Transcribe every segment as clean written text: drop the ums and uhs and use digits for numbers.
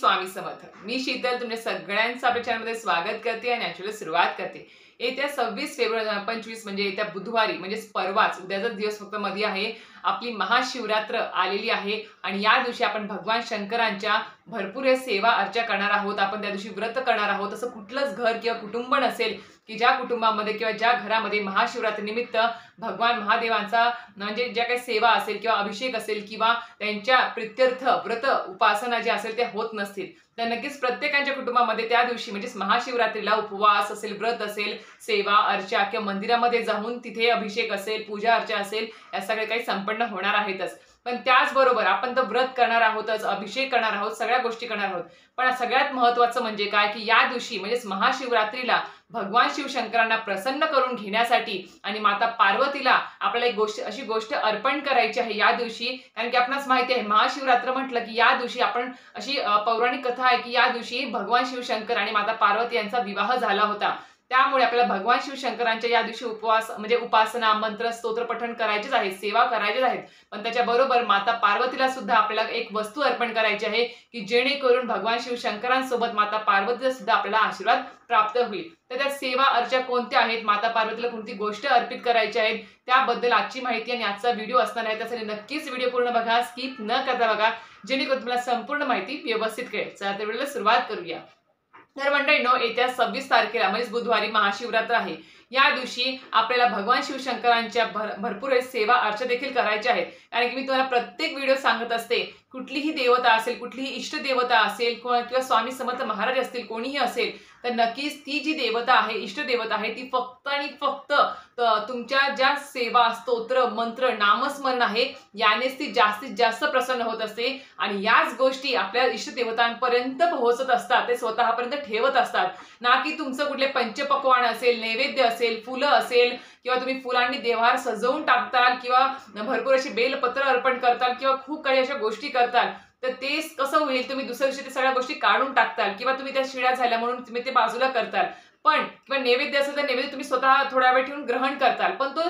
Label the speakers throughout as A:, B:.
A: स्वामी समर्थ। मी शीतल तुमच्या सगळ्यांचं आपल्या चॅनलमध्ये स्वागत करते आणि ॲक्च्युअली सुरुवात करते। येत्या 26 फेब्रुवारी 2025 म्हणजे येत्या बुधवारी म्हणजे परवाच उद्याचा दिवस फक्त मध्ये आहे, आपली महाशिवरात्र आलेली आहे आणि या दिवशी आपण भगवान शंकरांच्या भरपूर सेवा अर्चा करणार आहोत। आपण त्या दिवशी व्रत करणार आहोत। असं कुठलंच घर किंवा कुटुंब नसेल की ज्या कुटुंबामध्ये किंवा ज्या घरामध्ये महाशिवरात्री निमित्त भगवान महादेवांचा म्हणजे ज्या काही सेवा असेल किंवा अभिषेक असेल किंवा त्यांच्या प्रित्यर्थ व्रत उपासना जे असेल ते होत नसतील, तर नक्कीच प्रत्येकाच्या कुटुंबामध्ये त्या दिवशी म्हणजे महाशिवरात्रीला उपवास असेल, व्रत असेल, सेवा अर्चा किंवा मंदिरामध्ये जाऊन तिथे अभिषेक असेल, पूजा अर्चा असेल, या सगळे काही संपन्न होणार आहेतच। पण त्याचबरोबर आपण तर व्रत करणार आहोतच, अभिषेक करणार आहोत, सगळ्या गोष्टी करणार आहोत। पण सगळ्यात महत्त्वाचं म्हणजे काय की या दिवशी म्हणजे महाशिवरात्रीला भगवान शिवशंकरांना प्रसन्न करून घेण्यासाठी आणि माता पार्वतीला आपल्याला एक गोष्ट अशी गोष्ट अर्पण करायची आहे या दिवशी। कारण की आपणास माहिती आहे महाशिवरात्र म्हटलं की या दिवशी आपण अशी पौराणिक कथा आहे की या दिवशी भगवान शिवशंकर आणि माता पार्वती यांचा विवाह झाला होता। त्यामुळे आपल्याला भगवान शिवशंकरांच्या या दिवशी उपवास म्हणजे उपासना, मंत्र, स्तोत्र पठण करायचेच आहेत, सेवा करायचेच आहेत। पण त्याच्याबरोबर माता पार्वतीला सुद्धा आपल्याला एक वस्तू अर्पण करायची आहे की जेणेकरून भगवान शिवशंकरांसोबत माता पार्वतीचा सुद्धा आपल्याला आशीर्वाद प्राप्त होईल। तर त्या सेवा अर्चा कोणत्या आहेत, माता पार्वतीला कोणती गोष्ट अर्पित करायची आहे, त्याबद्दल आजची माहिती आणि आजचा व्हिडिओ असणार आहे। त्यासाठी नक्कीच व्हिडिओ पूर्ण बघा, स्किप न करता बघा, जेणेकरून तुम्हाला संपूर्ण माहिती व्यवस्थित कळेल। चला तर व्हिडिओला सुरुवात करूया। तर मंडळींनो, येत्या 26 तारखेला म्हणजे बुधवारी महाशिवरात्र आहे। या दिवशी आपल्याला भगवान शिवशंकरांच्या भरपूर सेवा अर्चा देखील करायच्या आहेत। कारण की मी तुम्हाला प्रत्येक व्हिडिओ सांगत असते, कुठलीही देवता असेल, कुठलीही इष्ट देवता असेल किंवा स्वामी समर्थ महाराज असतील, कोणीही असेल, तर नक्कीच ती जी देवता आहे, इष्ट देवता आहे, ती फक्त आणि फक्त तुमच्या ज्या सेवा, स्तोत्र, मंत्र, नामस्मरण आहे यानेच ती जास्तीत जास्त प्रसन्न होत असते आणि याच गोष्टी आपल्या इष्ट देवतांपर्यंत पोहोचत असतात, ते स्वतःपर्यंत ठेवत असतात। ना की तुमचं कुठले पंचपक्वान्न असेल, नैवेद्य असेल, फुलं असेल किंवा तुम्ही फुलांनी देवहार सजवून टाकताल किंवा भरपूर अशी बेलपत्र अर्पण करताल किंवा खूप काही अशा गोष्टी करताल, तर ते कसं होईल, तुम्ही दुसऱ्या दिवशी ते सगळ्या गोष्टी काढून टाकताल किंवा तुम्ही त्या शिळ्या झाल्या म्हणून तुम्ही ते बाजूला करताल। पण किंवा नैवेद्य असेल तर नैवेद्य तुम्ही स्वतः थोडा वेळ ठेवून ग्रहण करताल, पण तो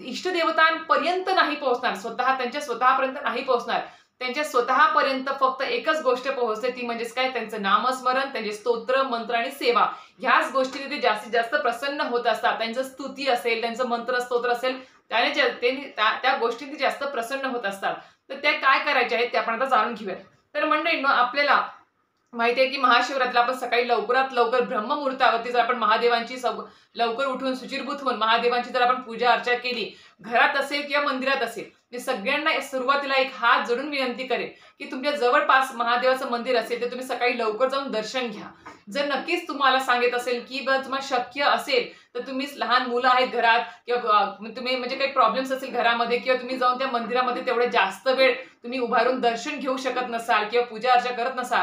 A: इष्टदेवतांपर्यंत नाही पोहोचणार, त्यांच्या स्वतःपर्यंत नाही पोहोचणार। त्यांच्या स्वतःपर्यंत फक्त एकच गोष्ट पोहोचते, ती म्हणजेच काय, त्यांचं नामस्मरण, त्यांचे स्तोत्र, मंत्र आणि सेवा, ह्याच गोष्टी ते जास्तीत जास्त प्रसन्न होत असतात। त्यांचं स्तुती असेल, त्यांचं मंत्र स्तोत्र असेल, त्या गोष्टी जास्त प्रसन्न होत असतात। तर त्या काय करायच्या आहेत ते आपण आता जाणून घेऊया। तर मंडळींनो, आपल्याला माहिती आहे की महाशिवरात्रीला आपण सकाळी लवकरात लवकर ब्रह्ममुहूर्तावरती जर आपण महादेवांची लवकर उठून शुचिर्भूत होऊन महादेवांची जर आपण पूजा अर्चा केली, घरात असेल किंवा मंदिरात असेल, मी सगळ्यांना सुरुवातीला एक हात जोडून विनंती करेन की तुमच्या जवळपास महादेवाचं मंदिर असेल तर तुम्ही सकाळी लवकर जाऊन दर्शन घ्या। जर नक्कीच तुम्हाला सांगत असेल की तुम्हाला शक्य असेल तर तुम्ही लहान मुलं आहेत घरात किंवा तुम्ही म्हणजे काही प्रॉब्लेम्स असेल घरामध्ये किंवा तुम्ही जाऊन त्या मंदिरामध्ये तेवढे जास्त वेळ तुम्ही उभारून दर्शन घेऊ शकत नसाल किंवा पूजा अर्चा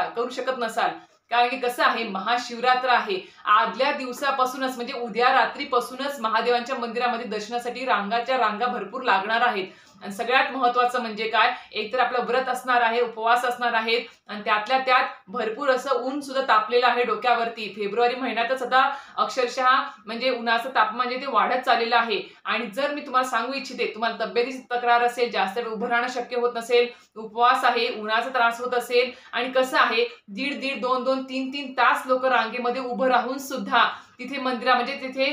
A: करू शकत नसाल, कारण की कसं आहे, महाशिवरात्र आहे, आदल्या दिवसापासूनच म्हणजे उद्या रात्रीपासूनच महादेवांच्या मंदिरामध्ये दर्शनासाठी रांगाच्या रांगा भरपूर लागणार आहेत। आणि सगळ्यात महत्त्वाचं म्हणजे काय, एकतर आपलं व्रत असणार आहे, उपवास असणार आहेत आणि त्यातल्या त्यात भरपूर असं ऊन सुद्धा तापलेलं आहे डोक्यावरती। फेब्रुवारी महिन्यातच आता अक्षरशः म्हणजे उन्हाचं तापमान जे ते वाढत चाललेलं आहे। आणि जर मी तुम्हाला सांगू इच्छिते, तुम्हाला तब्येतीची तक्रार असेल, जास्त वेळ उभं राहणं शक्य होत नसेल, उपवास आहे, उन्हाचा त्रास होत असेल आणि कसं आहे, दीड 2 3 तास लोक रांगेमध्ये उभं राहून सुद्धा तिथे म्हणजे तिथे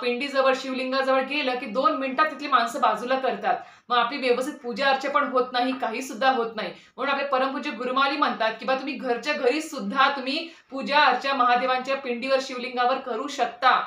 A: पिंडीजवळ, शिवलिंगाजवळ गेलं की 2 मिनिटात तिथली माणसं बाजूला करतात। मग आपली व्यवस्थित पूजा अर्चा पण होत नाही, काही सुद्धा होत नाही। म्हणून आपले परमपूज्य गुरुमाऊली म्हणतात की तुम्ही घरच्या घरी सुद्धा तुम्ही पूजा अर्चा महादेवांच्या पिंडीवर, शिवलिंगावर करू शकता।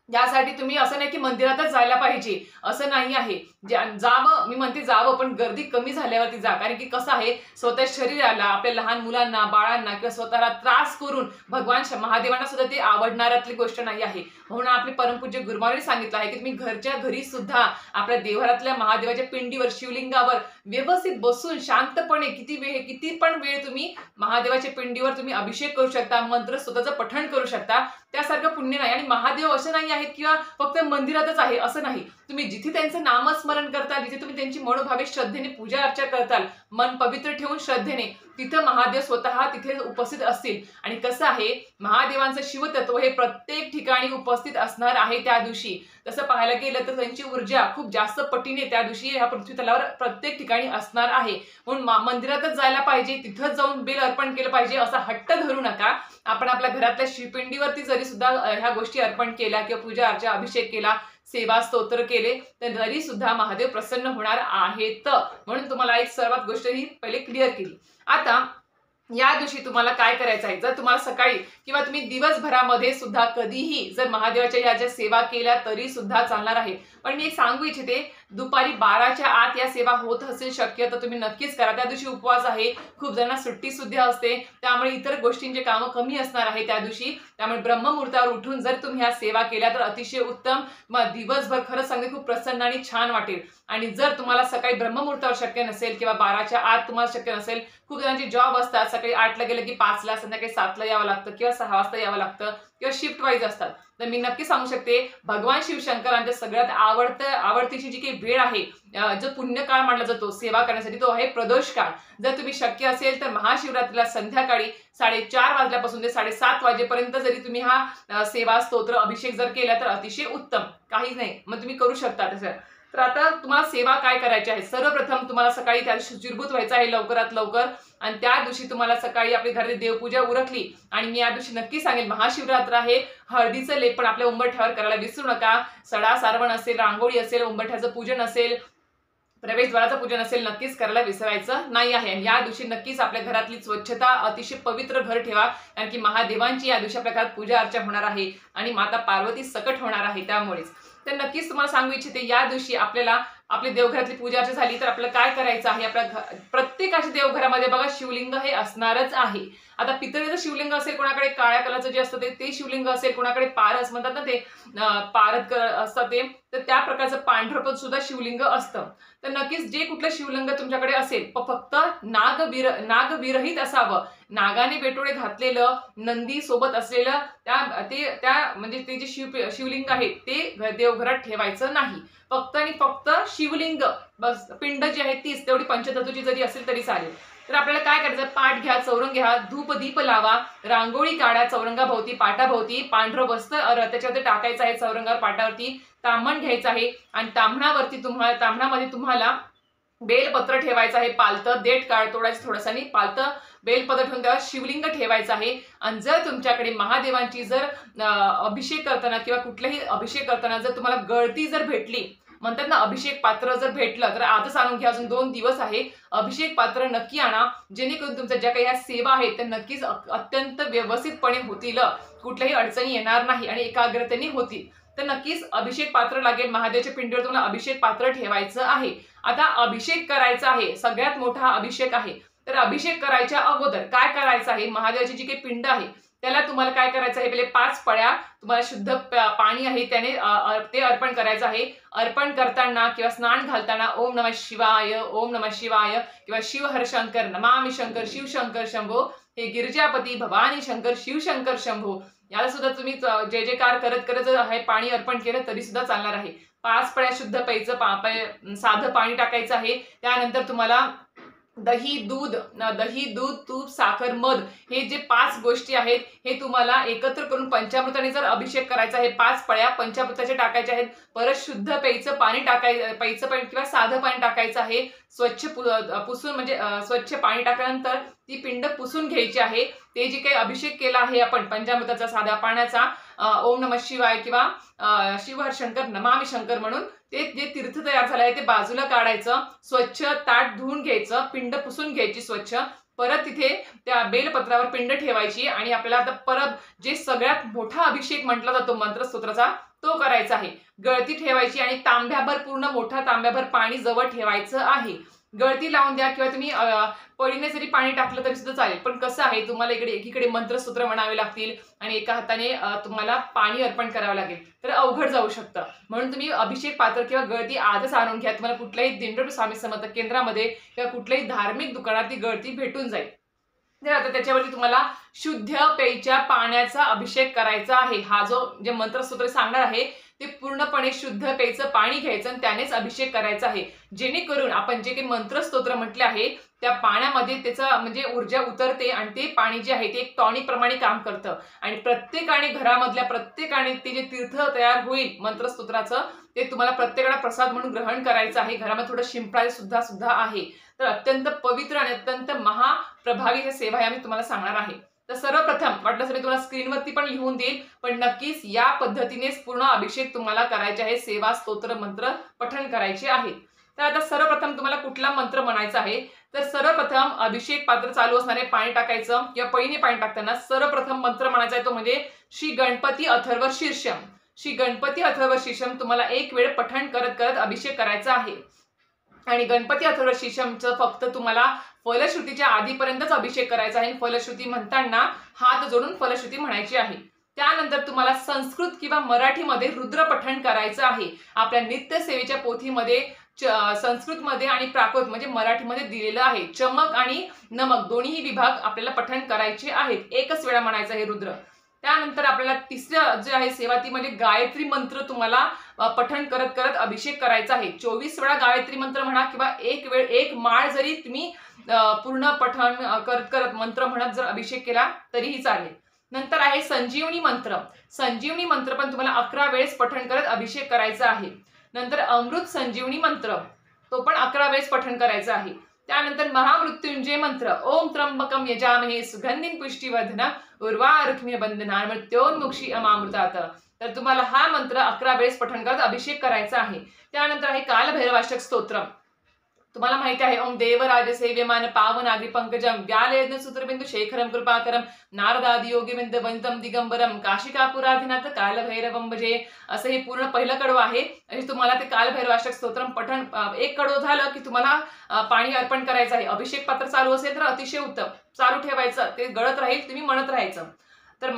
A: यासाठी तुम्ही असं नाही की मंदिरातच जायला पाहिजे, असं नाही आहे। जावं, मी म्हणते जावं, पण गर्दी कमी झाल्यावरती जा। कारण की कसं आहे, स्वतः शरीराला, आपल्या लहान मुलांना, बाळांना किंवा स्वतःला त्रास करून भगवान महादेवांना सुद्धा ते आवडणाऱ्यातली गोष्ट नाही आहे। म्हणून आपले परमपूज्य गुरुमाऊली सांगितलं आहे की तुम्ही घरच्या घरी सुद्धा आपल्या देवघरातल्या महादेवाच्या पिंडीवर, शिवलिंगावर व्यवस्थित बसून शांतपणे किती पण वेळ तुम्ही महादेवाच्या पिंडीवर तुम्ही अभिषेक करू शकता, मंत्र स्तोत्राचं पठण करू शकता। त्यासारखं पुण्य नाही। आणि महादेव असं नाही आहेत किंवा फक्त मंदिरातच आहे असं नाही, तुम्ही जिथे त्यांचं नामस्मरण करता, जिथे तुम्ही त्यांची मनोभावे श्रद्धेने पूजा अर्चा करताल, मन पवित्र ठेवून श्रद्धेने तिथं महादेव स्वतः तिथे उपस्थित असतील। आणि कसं आहे, महादेवांचं शिवतत्व हे प्रत्येक ठिकाणी उपस्थित असणार आहे त्या दिवशी। तसं पाहायला गेलं तर त्यांची ऊर्जा खूप जास्त पटीने त्या दिवशी ह्या पृथ्वी तलावर प्रत्येक ठिकाणी असणार आहे। म्हणून मंदिरातच जायला पाहिजे, तिथंच जाऊन बेल अर्पण केलं पाहिजे असा हट्ट धरू नका। आपण आपल्या घरातल्या शिवपिंडीवरती जरी सुद्धा ह्या गोष्टी अर्पण केल्या किंवा पूजा अर्चा अभिषेक केला, सेवा स्तोत्र केले, तर तरी सुद्धा महादेव प्रसन्न होणार आहेत। म्हणून तुम्हाला एक सर्वात गोष्ट ही पहिले क्लिअर केली। आता या दिवशी तुम्हाला काय करायचं आहे, जर तुम्हाला सकाळी किंवा तुम्ही दिवसभरामध्ये सुद्धा कधीही जर महादेवाच्या याच्या सेवा केल्या तरी सुद्धा चालणार आहे। पण मी एक सांगू इच्छिते, दुपारी 12च्या आत या सेवा होत असेल शक्य तर तुम्ही नक्कीच करा। त्या दिवशी उपवास आहे, खूप जणांना सुट्टी सुद्धा असते, त्यामुळे इतर गोष्टींचे कामं कमी असणार आहे त्या दिवशी। त्यामुळे ब्रह्ममुहूर्तावर उठून जर तुम्ही ह्या सेवा केल्या तर अतिशय उत्तम, मग दिवसभर खरंच सांगते खूप प्रसन्न आणि छान वाटेल। आणि जर तुम्हाला सकाळी ब्रह्ममुहूर्तावर शक्य नसेल किंवा 12च्या आत तुम्हाला शक्य नसेल, खूप जणांचे जॉब असतात, सकाळी 8ला गेलं की 5ला, संध्याकाळी 7ला यावं लागतं किंवा 6 वाजता यावं लागतं किंवा शिफ्ट वाईज असतात, तर मी नक्की सांगू शकते भगवान शिवशंकरांच्या सगळ्यात आवडतीची जी काही वेळ आहे, जो पुण्यकाळ मानला जातो सेवा करण्यासाठी, तो आहे प्रदोष काळ। जर तुम्ही शक्य असेल तर महाशिवरात्रीला संध्याकाळी 4:30 वाजल्यापासून ते 7:30 वाजेपर्यंत जरी तुम्ही हा सेवा स्तोत्र अभिषेक जर केला तर अतिशय उत्तम, काहीच नाही, मग तुम्ही करू शकता तसं। तर आता तुम्हाला सेवा काय करायची आहे, सर्वप्रथम तुम्हाला सकाळी त्या दिवशी शुचिर्भूत व्हायचं आहे लवकरात लवकर। आणि त्या दिवशी तुम्हाला सकाळी आपली घरातली देवपूजा उरकली, आणि मी या दिवशी नक्की सांगेल महाशिवरात्र आहे, हळदीचं लेपन आपल्या उंबरठ्यावर करायला विसरू नका। सडा सारवण असेल, रांगोळी असेल, उंबरठ्याचं पूजन असेल, प्रवेशद्वाराचं पूजन असेल, नक्कीच करायला विसरायचं नाही आहे। आणि या दिवशी नक्कीच आपल्या घरातली स्वच्छता, अतिशय पवित्र घर ठेवा, कारण की महादेवांची या दिवशी आपल्या घरात पूजा अर्चा होणार आहे आणि माता पार्वती सकट होणार आहे। त्यामुळेच तर नक्कीच तुम्हाला सांगू इच्छिते, या दिवशी आपल्याला आपली देवघरातली पूजा अर्चा झाली तर आपल्याला काय करायचं आहे, आपल्या प्रत्येकाच्या देवघरामध्ये बघा शिवलिंग हे असणारच आहे। आता पितळेचं शिवलिंग असेल, कोणाकडे काळ्या कलरचं जे असतं ते शिवलिंग असेल, कोणाकडे पारस म्हणतात ना, ते पारद असतं ते, तर त्या प्रकारचं पांढरं पण सुद्धा शिवलिंग असतं। तर नक्कीच जे कुठलं शिवलिंग तुमच्याकडे असेल, फक्त नागविरहित असावं, नागाने बेटोळे घातलेलं, नंदी सोबत असलेलं त्या म्हणजे ते जे शिवलिंग आहे ते देवघरात ठेवायचं नाही। फक्त आणि फक्त शिवलिंग बस, पिंड जी आहे तीच, तेवढी पंचधातूची जरी असेल तरी चालेल। तर आपल्याला काय करायचं, पाठ घ्या, चौरंग घ्या, धूप दीप लावा, रांगोळी काढा चौरंगाभोवती, पाटाभोवती, पांढरं वस्त्र त्याच्यावरती टाकायचं आहे चौरंगावर, पाटावरती ताम्हण घ्यायचं आहे, आणि ताम्हणामध्ये तुम्हाला बेलपत्र ठेवायचं आहे, पालतं देठ काढ तोडायचं थोडंसं, आणि पालतं बेलपत्र ठेवून त्यावर शिवलिंग ठेवायचं आहे। आणि जर तुमच्याकडे महादेवांची जर अभिषेक करताना किंवा कुठलाही अभिषेक करताना जर तुम्हाला गळती जर भेटली, म्हणतात ना अभिषेक पात्र जर भेटलं तर आजच आणून घ्या, अजून 2 दिवस आहे, अभिषेक पात्र नक्की आणा, जेणेकरून तुमच्या ज्या काही ह्या सेवा आहेत त्या नक्कीच अत्यंत व्यवस्थितपणे होतील, कुठल्याही अडचणी येणार नाही आणि एकाग्रतेने होतील। तर नक्कीच अभिषेक पात्र लागेल, महादेवाच्या पिंडीवर तुम्हाला अभिषेक पात्र ठेवायचं आहे। आता अभिषेक करायचा आहे, सगळ्यात मोठा अभिषेक आहे, तर अभिषेक करायच्या अगोदर काय करायचं आहे, महादेवाची जी काही पिंड आहे त्याला तुम्हाला काय करायचं आहे, पहिले 5 पळ्या तुम्हाला शुद्ध पाणी आहे त्याने ते अर्पण करायचं आहे। अर्पण करताना किंवा स्नान घालताना ओम नमः शिवाय, ओम नमः शिवाय किंवा शिव हर शंकर, नमामि शंकर, शिव शंकर शंभो, हे गिरिजापती भवानी शंकर, शिव शंकर शंभो, याला सुद्धा तुम्ही जय जयकार करत करत हे पाणी अर्पण केलं तरी सुद्धा चालणार आहे। 5 पळ्या शुद्ध प्यायचं साधं पाणी टाकायचं आहे। त्यानंतर तुम्हाला दही दूध, तूप, साखर, मध, हे जे 5 गोष्टी आहेत हे तुम्हाला एकत्र करून पंचामृताने जर अभिषेक करायचा आहे, 5 पळ्या पंचामृताचे टाकायचे आहेत। परत शुद्ध प्यायचं पाणी प्यायचं पाणी किंवा साधं पाणी टाकायचं आहे, स्वच्छ पुसून, म्हणजे स्वच्छ पाणी टाकल्यानंतर ती पिंड पुसून घ्यायची आहे। ते जे काही अभिषेक केला आहे आपण पंचामृताचा, साध्या पाण्याचा, ओम नमः शिवाय किंवा शिव हर शंकर, नमामि शंकर म्हणून ते जे तीर्थ तयार झालं आहे ते बाजूला काढायचं, स्वच्छ ताट धुवून घ्यायचं, पिंड पुसून घ्यायची स्वच्छ, परत तिथे त्या बेलपत्रावर पिंड ठेवायची, आणि आपल्याला आता परत जे सगळ्यात मोठा अभिषेक म्हटला जातो मंत्रस्तोत्राचा तो करायचा आहे। गळती ठेवायची आणि तांब्याभर, पूर्ण मोठा तांब्याभर पाणी जवळ ठेवायचं आहे। गळती लावून द्या किंवा तुम्ही पळीने जरी पाणी टाकलं तरी सुद्धा चालेल, पण कसं आहे तुम्हाला एकीकडे मंत्रसूत्र म्हणावे लागतील आणि एका हाताने तुम्हाला पाणी अर्पण करावं लागेल, तर अवघड जाऊ शकतं। म्हणून तुम्ही अभिषेक पात्र किंवा गळती आजच आणून घ्या, तुम्हाला कुठल्याही दिंडोरी स्वामी समर्थ केंद्रामध्ये किंवा कुठल्याही धार्मिक दुकानात ती गळती भेटून जाईल। तर आता त्याच्यावरती तुम्हाला शुद्ध प्यायच्या पाण्याचा अभिषेक करायचा आहे। हा जो जे मंत्रसूत्र सांगणार आहे ते पूर्णपणे शुद्ध प्यायचं पाणी घ्यायचं आणि त्यानेच अभिषेक करायचा आहे, जेणेकरून आपण जे काही मंत्रस्तोत्र म्हटले आहे त्या पाण्यामध्ये त्याचं म्हणजे ऊर्जा उतरते आणि ते पाणी जे आहे ते एक टॉनिक प्रमाणे काम करतं आणि प्रत्येकाने घरामधल्या प्रत्येकाने ते जे तीर्थ तयार होईल मंत्रस्तोत्राचं ते तुम्हाला प्रत्येकाला प्रसाद म्हणून ग्रहण करायचं आहे। घरामध्ये थोडं शिंपडायचं सुद्धा आहे। तर अत्यंत पवित्र आणि अत्यंत महाप्रभावी हे सेवा आहे, आम्ही तुम्हाला सांगणार आहे। तर सर्वप्रथम वाटल्यास मी तुम्हाला स्क्रीनवरती पण लिहून देईल, पण नक्कीच या पद्धतीनेच पूर्ण अभिषेक तुम्हाला करायचे आहे, सेवा स्तोत्र मंत्र पठण करायचे आहे। तर आता सर्वप्रथम तुम्हाला कुठला मंत्र म्हणायचा आहे, तर सर्वप्रथम अभिषेक पात्र चालू असणारे पाणी टाकायचं किंवा पळीने पाणी टाकताना सर्वप्रथम मंत्र म्हणायचा आहे तो म्हणजे श्री गणपती अथर्व शीर्षम। श्री गणपती अथर्व शीर्षम तुम्हाला एक वेळ पठण करत करत अभिषेक करायचा आहे आणि गणपती अथर्व शीर्षमचं फक्त तुम्हाला फलश्रुतीच्या आधीपर्यंतच अभिषेक करायचा आहे। फलश्रुती म्हणताना हात जोडून फलश्रुती म्हणायची आहे। त्यानंतर तुम्हाला संस्कृत किंवा मराठीमध्ये रुद्र पठण करायचं आहे। आपल्या नित्य सेवेच्या पोथीमध्ये संस्कृतमध्ये आणि प्राकृत म्हणजे मराठीमध्ये दिलेलं आहे। चमक आणि नमक दोन्ही विभाग आपल्याला पठण करायचे आहेत, एकच वेळा म्हणायचं आहे रुद्र। त्यानंतर आपल्याला तिसरं जे आहे सेवा ती म्हणजे गायत्री मंत्र तुम्हाला पठण करत करत अभिषेक करायचा आहे। 24 वेळा गायत्री मंत्र म्हणा किंवा एक माळ जरी तुम्ही पूर्ण पठण करत करत मंत्र म्हणत जर अभिषेक केला तरीही चालेल। नंतर आहे संजीवनी मंत्र। संजीवनी मंत्र पण तुम्हाला 11 वेळेस पठण करत अभिषेक करायचा आहे। नंतर अमृत संजीवनी मंत्र तो पण 11 वेळेस पठण करायचा आहे। त्यानंतर महामृत्युंजय मंत्र ओम त्र्यंबकम यजामहे सुगंधिं पुष्टिवर्धनम् उर्वारुक्मिणी बंधना मृत्योन्मुक्षी अमामृतात। तर तुम्हाला हा मंत्र 11 वेळेस पठण करत अभिषेक करायचा आहे। त्यानंतर आहे कालभैरवाष्टक स्तोत्र। तुम्हाला माहिती आहे ओम देवराज सेव्यमान पावनाग्रि पंकजम व्यालयज्ञ सूत्रबिंदु शेखरम कृपाकरम नारदादि योगिबिंद वंदम दिगंबरम काशिकापुराधिनाथ कालभैरवम भजे असं हे पूर्ण पहिलं कडवं आहे। आणि तुम्हाला ते कालभैरवाष्टक स्तोत्रम पठण एक कडवं झालं की तुम्हाला पाणी अर्पण करायचं आहे। अभिषेक पात्र चालू असेल तर अतिशय उत्तम, चालू ठेवायचं, ते गळत राहील, तुम्ही म्हणत राहायचं। तर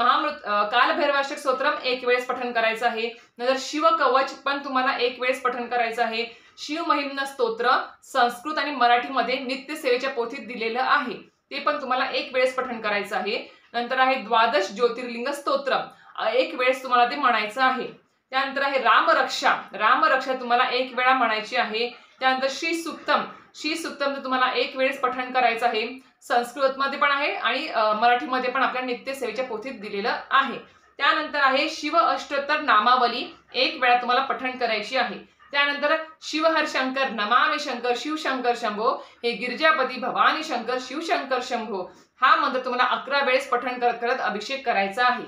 A: कालभैरवाष्टक स्तोत्रम एक वेळेस पठण करायचं आहे। नंतर शिवकवच पण तुम्हाला एक वेळेस पठण करायचं आहे। शिवमहिम्न स्तोत्र संस्कृत आणि मराठीमध्ये नित्य सेवेच्या पोथीत दिलेलं आहे, ते पण तुम्हाला एक वेळेस पठण करायचं आहे। नंतर आहे द्वादश ज्योतिर्लिंग स्तोत्र, एक वेळेस तुम्हाला ते म्हणायचं आहे। त्यानंतर आहे रामरक्षा। रामरक्षा तुम्हाला एक वेळा म्हणायची आहे। त्यानंतर श्री सुक्तम तुम्हाला एक वेळेस पठण करायचं आहे। संस्कृतमध्ये पण आहे आणि मराठीमध्ये पण आपल्या नित्य सेवेच्या पोथीत दिलेलं आहे। त्यानंतर आहे शिव अष्टोत्तर नामावली, एक वेळा तुम्हाला पठण करायची आहे। त्यानंतर शिवहर शंकर नमामि शंकर शिवशंकर शंभो हे गिरिजापती भवानी शंकर शिवशंकर शंभो हा मंत्र तुम्हाला 11 वेळेस पठण करत करत अभिषेक करायचा आहे।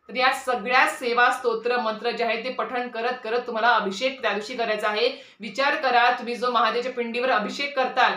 A: तर या सगळ्या सेवा स्तोत्र मंत्र जे आहे ते पठण करत करत तुम्हाला अभिषेक त्या दिवशी करायचा आहे। विचार करा तुम्ही जो महादेवाच्या पिंडीवर अभिषेक करताल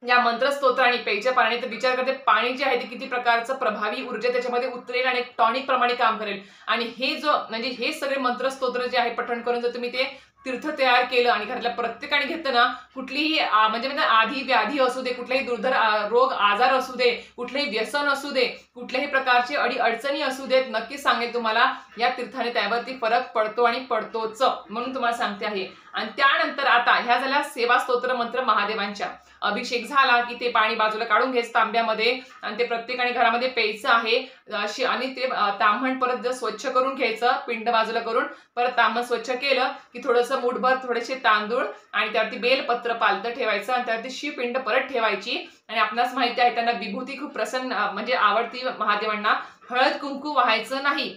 A: या मंत्रस्तोत्र आणि प्यायच्या पाण्याने, तर विचार करते पाणी जे आहे ते किती प्रकारचं प्रभावी ऊर्जा त्याच्यामध्ये उतरेल आणि टॉनिक प्रमाणे काम करेल। आणि हे जो म्हणजे हे सगळे मंत्रस्तोत्र जे आहे पठण करून जर तुम्ही ते तीर्थ तयार केलं आणि घरातल्या प्रत्येकाने घेतलं ना, कुठलीही म्हणजे आधी व्याधी असू दे, कुठलाही दुर्धर रोग आजार असू दे, कुठलेही व्यसन असू दे, कुठल्याही प्रकारची अडचणी असू देत, नक्कीच सांगेल तुम्हाला या तीर्थाने त्यावरती फरक पडतो आणि पडतोच म्हणून तुम्हाला सांगते आहे। आणि त्यानंतर आता ह्या झाल्या सेवा स्तोत्र मंत्र महादेवांच्या। अभिषेक झाला की ते पाणी बाजूला काढून घ्यायचं तांब्यामध्ये आणि ते प्रत्येकाने घरामध्ये प्यायचं आहे। आणि ते ताम्हण परत जर स्वच्छ करून घ्यायचं, पिंड बाजूला करून परत ताम्हण स्वच्छ केलं की थोडंसं मूठभर थोडेसे तांदूळ आणि त्यावरती बेलपत्र पालतं ठेवायचं आणि त्यावरती शिवपिंड परत ठेवायची। आणि आपणास माहिती आहे त्यांना विभूती खूप प्रसन्न म्हणजे आवडती महादेवांना। हळद कुंकू व्हायचं नाही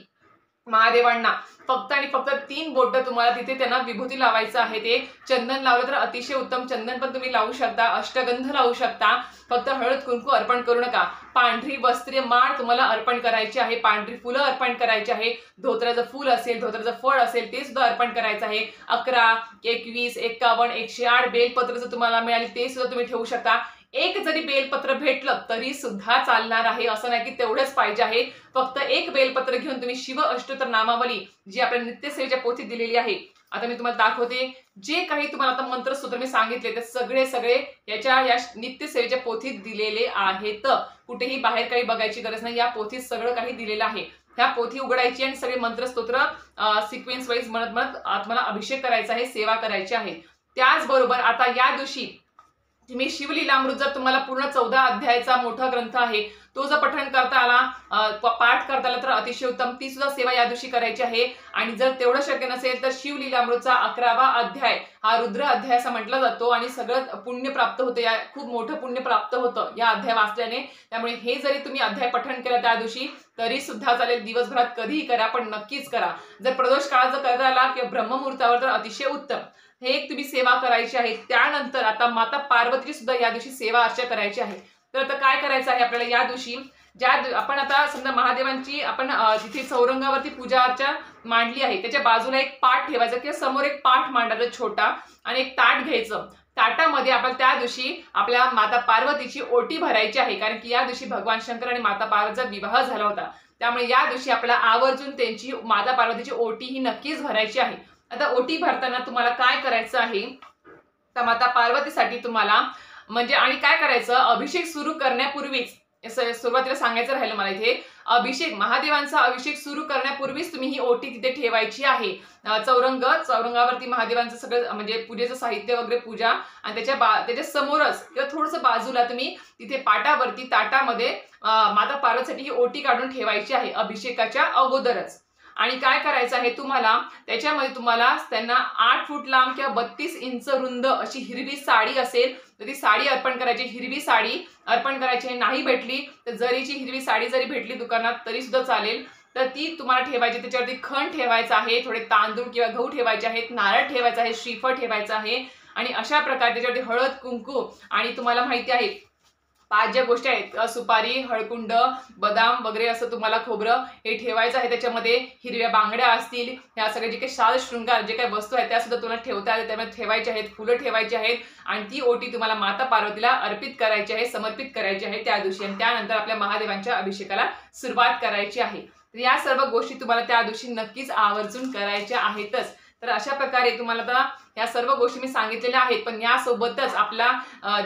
A: महादेवांना, फक्त आणि फक्त 3 बोट तुम्हाला तिथे त्यांना विभूती लावायचं आहे। ते चंदन लावलं तर अतिशय उत्तम, चंदन पण तुम्ही लावू शकता, अष्टगंध लावू शकता, फक्त हळद कुंकू अर्पण करू नका। पांढरी वस्त्रे माळ तुम्हाला अर्पण करायची आहे, पांढरी फुलं अर्पण करायची आहे, धोत्राचं फूल असेल, धोत्राचं फळ असेल ते सुद्धा अर्पण करायचं आहे। 11, 21, 51, 108 बेलपत्र जर तुम्हाला मिळाली ते सुद्धा तुम्ही ठेवू शकता। एक जरी बेलपत्र भेटलं तरी सुद्धा चालणार आहे, असं नाही की तेवढंच पाहिजे आहे। फक्त एक बेलपत्र घेऊन तुम्ही शिव अष्टोत्तर नामावली जी आपल्या नित्यसेवेच्या पोथीत दिलेली आहे, आता मी तुम्हाला दाखवते। जे काही तुम्हाला आता मंत्रस्तोत्र मी सांगितले ते सगळे या नित्यसेवेच्या पोथीत दिलेले आहेत। कुठेही बाहेर काही बघायची गरज नाही, या पोथीत सगळं काही दिलेलं आहे। ह्या पोथी उघडायची आणि सगळे मंत्रस्तोत्र सिक्वेन्स वाईज म्हणत तुम्हाला अभिषेक करायचा आहे, सेवा करायची आहे। त्याचबरोबर आता या दिवशी तुम्ही शिवलीलामृत जर तुम्हाला पूर्ण 14 अध्यायाचा मोठा ग्रंथ आहे तो जर पठण करता आला, पाठ करता आला तर अतिशय उत्तम, ती सुद्धा सेवा या दिवशी करायची आहे. आणि जर तेवढं शक्य नसेल तर शिवलीलामृतचा 11वा अध्याय हा रुद्र अध्याय असा म्हटला जातो आणि सगळं पुण्य प्राप्त होतं, या खूप मोठं पुण्य प्राप्त होतं या अध्याय वाचल्याने. त्यामुळे हे जरी तुम्ही अध्याय पठण केलं त्या दिवशी तरी सुद्धा चालेल, दिवसभरात कधीही करा, पण नक्कीच करा. जर प्रदोष काळात जर करता आला किंवा ब्रह्ममुहूर्तावर तर अतिशय उत्तम. हे एक तुम्ही सेवा करायची आहे. त्यानंतर आता माता पार्वतीची सुद्धा या दिवशी सेवा अर्चा करायची आहे. तर आता काय करायचं आहे आपल्याला या दिवशी, आपण आता समजा महादेवांची आपण तिथे चौरंगावरती पूजा अर्चा मांडली आहे, त्याच्या बाजूला एक पाट ठेवायचा किंवा समोर एक पाट मांडायचा छोटा आणि एक ताट घ्यायचं. ताटामध्ये आपण त्या दिवशी आपल्या माता पार्वतीची ओटी भरायची आहे, कारण की या दिवशी भगवान शंकर आणि माता पार्वतीचा विवाह झाला होता. त्यामुळे या दिवशी आपल्याला आवर्जून त्यांची माता पार्वतीची ओटी ही नक्कीच भरायची आहे. आता ओटी भरताना तुम्हाला काय करायचं आहे, तर माता पार्वतीसाठी तुम्हाला म्हणजे आणि काय करायचं, अभिषेक सुरू करण्यापूर्वीच सुरुवातीला सांगायचं राहिलं मला इथे, अभिषेक महादेवांचा अभिषेक सुरू करण्यापूर्वीच तुम्ही ही ओटी तिथे ठेवायची आहे. चौरंगावरती महादेवांचं सगळं म्हणजे पूजेचं साहित्य वगैरे पूजा आणि त्याच्या समोरच किंवा थोडंसं बाजूला तुम्ही तिथे पाटावरती ताटामध्ये माता पार्वतीसाठी ही ओटी काढून ठेवायची आहे अभिषेकाच्या अगोदरच. आणि काय करायचं आहे तुम्हाला, त्याच्यामध्ये तुम्हाला त्यांना 8 फूट लांब किंवा 32 इंच रुंद अशी हिरवी साडी असेल तर ती साडी अर्पण करायची. हिरवी साडी अर्पण करायची, नाही भेटली तर जरीची हिरवी साडी जरी भेटली दुकानात तरी सुद्धा चालेल, तर ती तुम्हाला ठेवायची. त्याच्यावरती खण ठेवायचा आहे, थोडे तांदूळ किंवा गहू ठेवायचे आहेत, नारळ ठेवायचा आहे, श्रीफळ ठेवायचं आहे. आणि अशा प्रकारे त्याच्यावरती हळद कुंकू आणि तुम्हाला माहिती आहे 5 ज्या गोष्टी आहेत, सुपारी, हळकुंड, बदाम वगैरे असं तुम्हाला खोबरं हे ठेवायचं आहे. त्याच्यामध्ये हिरव्या बांगड्या असतील, ह्या सगळे जे काही साज शृंगार जे काही वस्तू आहेत त्या सुद्धा तुम्हाला ठेवता येतात, त्यामध्ये ठेवायचे आहेत, फुलं ठेवायची आहेत. आणि ती ओटी तुम्हाला माता पार्वतीला अर्पित करायची आहे, समर्पित करायची आहे त्या दिवशी. आणि त्यानंतर आपल्या महादेवांच्या अभिषेकाला सुरुवात करायची आहे. तर या सर्व गोष्टी तुम्हाला त्या दिवशी नक्कीच आवर्जून करायच्या आहेतच. तर अशा प्रकारे तुम्हाला आता या सर्व गोष्टी मी सांगितलेल्या आहेत, पण यासोबतच आपला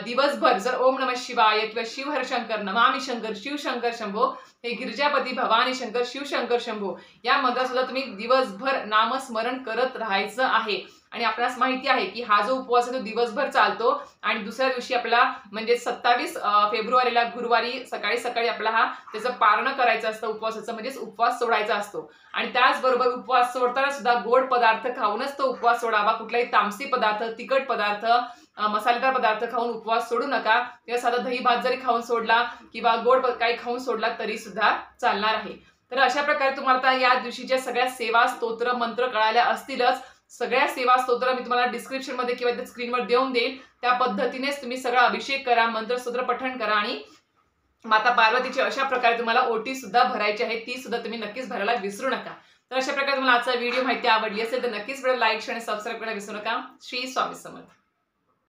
A: दिवसभर जर ओम नमः शिवाय किंवा शिव हर शंकर, नमामि शंकर, शिव शंकर शंभो, हे गिरिजापती भवानी शंकर, शिव शंकर शंभो या मंत्रासुद्धा तुम्ही दिवसभर नामस्मरण करत राहायचं आहे. आणि आपल्याला माहिती आहे की हा जो उपवास आहे तो दिवसभर चालतो आणि दुसऱ्या दिवशी आपला म्हणजे 27 फेब्रुवारीला गुरुवारी सकाळी सकाळी आपला त्याचं पारणं करायचं असतं उपवासाचं, म्हणजेच उपवास सोडायचा असतो. आणि त्याचबरोबर उपवास सोडताना सुद्धा गोड पदार्थ खाऊनच तो उपवास सोडावा. कुठलाही तामसी पदार्थ, तिखट पदार्थ, मसालेदार पदार्थ खाऊन उपवास सोडू नका. किंवा साधा दही भात जरी खाऊन सोडला किंवा गोड काही खाऊन सोडला तरी सुद्धा चालणार आहे. तर अशा प्रकारे तुम्हाला या दिवशीच्या सगळ्या सेवा स्तोत्र मंत्र कळाल्या असतीलच. सगळ्या सेवा स्तोत्र मी तुम्हाला डिस्क्रिप्शन मध्ये किंवा त्या स्क्रीनवर देऊन देईल. त्या पद्धतीनेच तुम्ही सगळा अभिषेक करा, मंत्र स्तोत्र पठण करा आणि माता पार्वतीची अशा प्रकारे तुम्हाला ओटी सुद्धा भरायची आहे, ती सुद्धा तुम्ही नक्कीच भरायला विसरू नका. तर अशा प्रकारे तुम्हाला आजचा व्हिडिओ माहिती आवडली असेल तर नक्कीच व्हिडिओ लाईक आणि सबस्क्राईब करायला विसरू नका. श्री स्वामी समर्थ.